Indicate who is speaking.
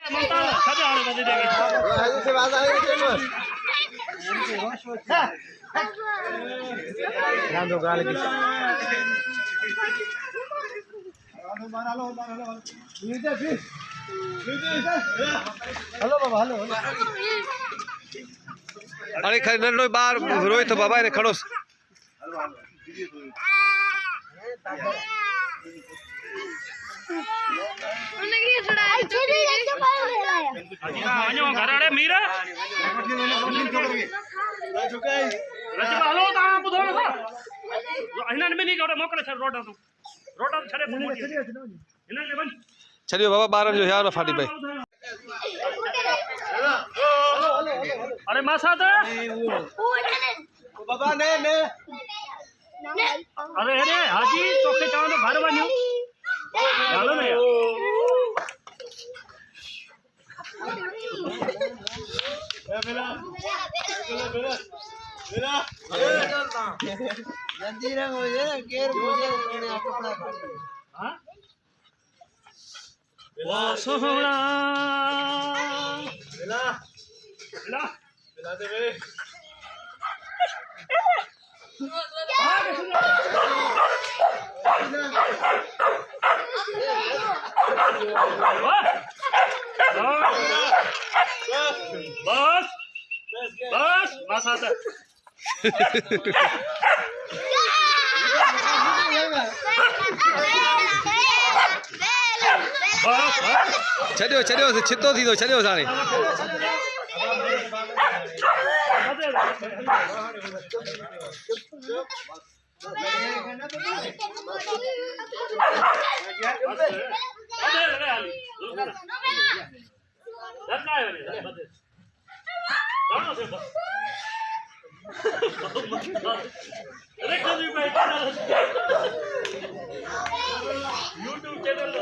Speaker 1: hello बाबा hello
Speaker 2: अरे खरी नंढो ॿार रोए थो बाबा ने खड़ोस
Speaker 3: घर आड़े मीर हलो तव्हां ॿुधो न हिननि में नहीं मोकिले छॾ रोड तूं रोड छॾे हिननि खे वञ
Speaker 2: छॾियो बाबा ॿारनि जो यार न फाटी पए
Speaker 3: अरे मासा त
Speaker 1: बाबा ने
Speaker 3: अरे अरे हाजी तोखे चवां थो घर वञूं हलो न यार सोहना बस बस बस आता
Speaker 2: छॾियो छॾियो छितो थी थो छॾियो हाणे
Speaker 3: YouTube channel